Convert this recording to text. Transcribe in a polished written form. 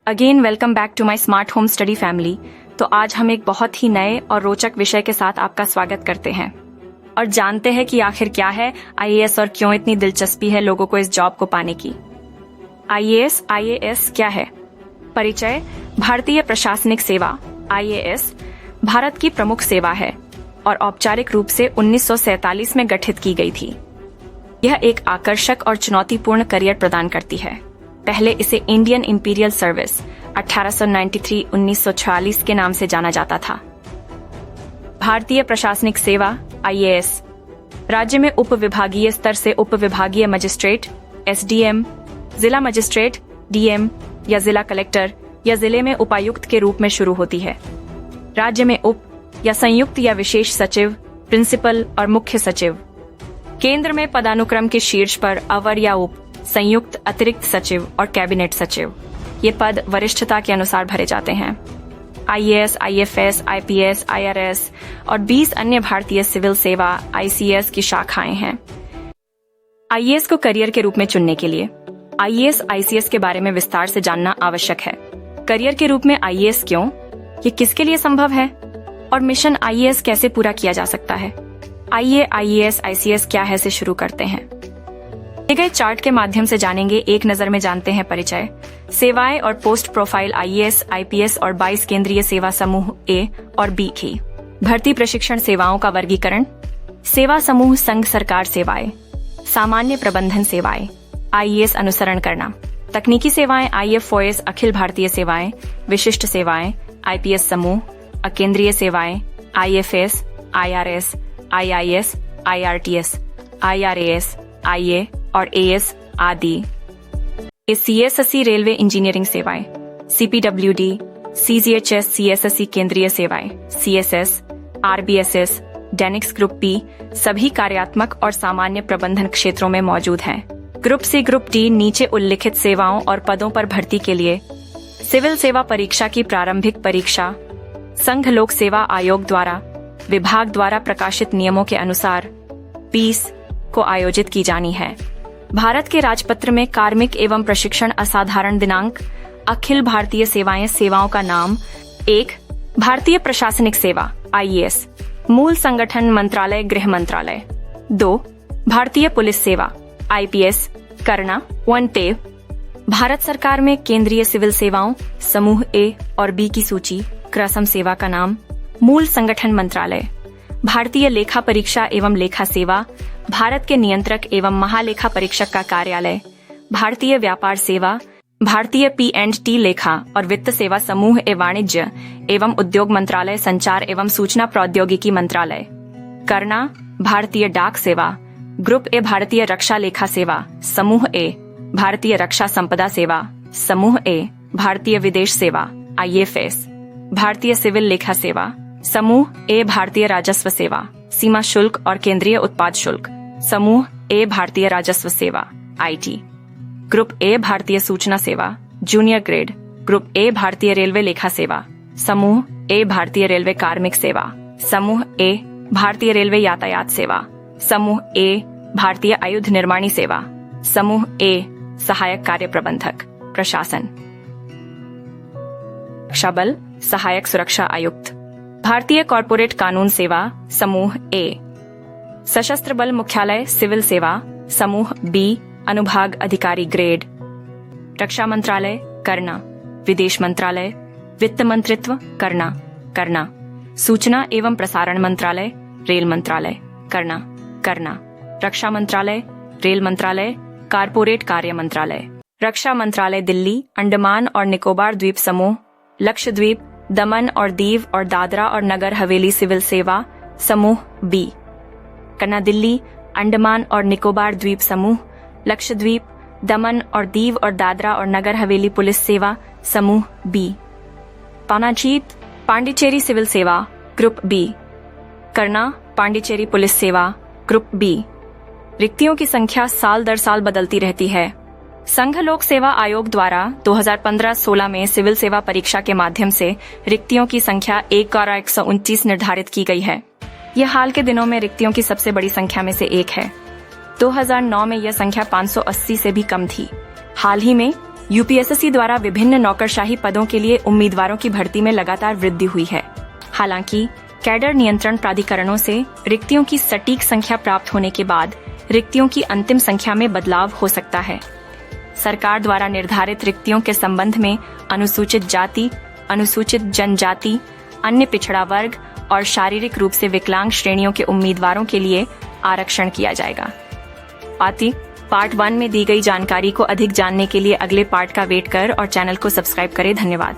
Again welcome back to my smart home study family. तो आज हम एक बहुत ही नए और रोचक विषय के साथ आपका स्वागत करते हैं और जानते हैं कि आखिर क्या है आईएएस और क्यों इतनी दिलचस्पी है लोगों को इस जॉब को पाने की। आईएएस क्या है? परिचय। भारतीय प्रशासनिक सेवा आईएएस भारत की प्रमुख सेवा है और औपचारिक रूप से 1947 में गठित की गई थी। यह एक आकर्षक और चुनौतीपूर्ण करियर प्रदान करती है। पहले इसे इंडियन इंपीरियल सर्विस 1893-1946 के नाम से जाना जाता था। भारतीय प्रशासनिक सेवा आईएएस राज्य में उप विभागीय स्तर से उप विभागीय मजिस्ट्रेट एसडीएम, जिला मजिस्ट्रेट डीएम या जिला कलेक्टर या जिले में उपायुक्त के रूप में शुरू होती है। राज्य में उप या संयुक्त या विशेष सचिव, प्रिंसिपल और मुख्य सचिव। केंद्र में पदानुक्रम के शीर्ष पर अवर या उप, संयुक्त, अतिरिक्त सचिव और कैबिनेट सचिव। ये पद वरिष्ठता के अनुसार भरे जाते हैं। आईएएस, आईएफएस, आईपीएस, आईआरएस और 20 अन्य भारतीय सिविल सेवा आईसीएस की शाखाएं हैं। आईएएस को करियर के रूप में चुनने के लिए आईएएस आईसीएस के बारे में विस्तार से जानना आवश्यक है। करियर के रूप में आईएएस क्यों, ये किसके लिए संभव है और मिशन आईएएस कैसे पूरा किया जा सकता है। आइए आईएएस आईसीएस क्या है से शुरू करते हैं। दिए गए चार्ट के माध्यम से जानेंगे, एक नजर में जानते हैं परिचय, सेवाएं और पोस्ट प्रोफाइल आईएएस, आईपीएस और 22 केंद्रीय सेवा समूह ए और बी की। भर्ती प्रशिक्षण सेवाओं का वर्गीकरण। सेवा समूह संघ सरकार सेवाएं, सामान्य प्रबंधन सेवाएं, आईएएस अनुसरण करना। तकनीकी सेवाएं आईएफओएस अखिल भारतीय सेवाएं, विशिष्ट सेवाएं, आईपीएस समूह, अकेंद्रीय सेवाएं, IFS, IRS, IIS, IRTS, IRAS, आईए और एएस आदि। सीएसएससी रेलवे इंजीनियरिंग सेवाएं, सीपीडब्ल्यूडी, सीजीएचएस, सीएसएससी केंद्रीय सेवाएं, सीएसएस, आरबीएसएस, डेनिक्स ग्रुप बी सभी कार्यात्मक और सामान्य प्रबंधन क्षेत्रों में मौजूद हैं। ग्रुप सी, ग्रुप डी नीचे उल्लिखित सेवाओं और पदों पर भर्ती के लिए सिविल सेवा परीक्षा की प्रारंभिक परीक्षा संघ लोक सेवा आयोग द्वारा विभाग द्वारा प्रकाशित नियमों के अनुसार 20 को आयोजित की जानी है। भारत के राजपत्र में कार्मिक एवं प्रशिक्षण असाधारण दिनांक। अखिल भारतीय सेवाएं सेवाओं का नाम। 1. भारतीय प्रशासनिक सेवा आईएएस, मूल संगठन मंत्रालय, गृह मंत्रालय। 2. भारतीय पुलिस सेवा आईपीएस, करना 1 भारत सरकार में केंद्रीय सिविल सेवाओं समूह ए और बी की सूची। क्रम सेवा का नाम, मूल संगठन मंत्रालय। भारतीय लेखा परीक्षा एवं लेखा सेवा, भारत के नियंत्रक एवं महालेखा परीक्षक का कार्यालय। भारतीय व्यापार सेवा, भारतीय पी&टी लेखा और वित्त सेवा समूह ए वाणिज्य एवं उद्योग मंत्रालय, संचार एवं सूचना प्रौद्योगिकी मंत्रालय। करना, भारतीय डाक सेवा। ग्रुप ए भारतीय रक्षा लेखा सेवा, समूह ए भारतीय रक्षा संपदा सेवा, समूह ए भारतीय विदेश सेवा आईएफएस। भारतीय सिविल लेखा सेवा, समूह ए भारतीय राजस्व सेवा, सीमा शुल्क और केंद्रीय उत्पाद शुल्क, समूह ए भारतीय राजस्व सेवा आईटी। ग्रुप ए भारतीय सूचना सेवा, जूनियर ग्रेड। ग्रुप ए भारतीय रेलवे लेखा सेवा, समूह ए भारतीय रेलवे कार्मिक सेवा, समूह ए भारतीय रेलवे यातायात सेवा, समूह ए भारतीय आयुध निर्माणी सेवा, समूह ए सहायक कार्य प्रबंधक प्रशासन। रक्षा बल सहायक सुरक्षा आयुक्त। भारतीय कॉर्पोरेट कानून सेवा, समूह ए। सशस्त्र बल मुख्यालय सिविल सेवा, समूह बी अनुभाग अधिकारी ग्रेड। रक्षा मंत्रालय करना। विदेश मंत्रालय, वित्त मंत्रित्व करना। सूचना एवं प्रसारण मंत्रालय, रेल मंत्रालय करना। रक्षा मंत्रालय, रेल मंत्रालय, कारपोरेट कार्य मंत्रालय। रक्षा मंत्रालय दिल्ली, अंडमान और निकोबार द्वीप समूह, लक्षद्वीप, दमन और दीव और दादरा और नगर हवेली सिविल सेवा, समूह बी। करना दिल्ली, अंडमान और निकोबार द्वीप समूह, लक्षद्वीप, दमन और दीव और दादरा और नगर हवेली पुलिस सेवा, समूह बी। पानाजीत, पांडिचेरी सिविल सेवा, ग्रुप बी। करना, पांडिचेरी पुलिस सेवा, ग्रुप बी। रिक्तियों की संख्या साल दर साल बदलती रहती है। संघ लोक सेवा आयोग द्वारा 2015-16 में सिविल सेवा परीक्षा के माध्यम से रिक्तियों की संख्या 1,129 निर्धारित की गई है। यह हाल के दिनों में रिक्तियों की सबसे बड़ी संख्या में से एक है। 2009 में यह संख्या 580 से भी कम थी। हाल ही में यूपीएससी द्वारा विभिन्न नौकरशाही पदों के लिए उम्मीदवारों की भर्ती में लगातार वृद्धि हुई है। हालांकि कैडर नियंत्रण प्राधिकरणों से रिक्तियों की सटीक संख्या प्राप्त होने के बाद रिक्तियों की अंतिम संख्या में बदलाव हो सकता है। सरकार द्वारा निर्धारित रिक्तियों के संबंध में अनुसूचित जाति, अनुसूचित जनजाति, अन्य पिछड़ा वर्ग और शारीरिक रूप से विकलांग श्रेणियों के उम्मीदवारों के लिए आरक्षण किया जाएगा। पार्ट 1 में दी गई जानकारी को अधिक जानने के लिए अगले पार्ट का वेट कर और चैनल को सब्सक्राइब करें। धन्यवाद।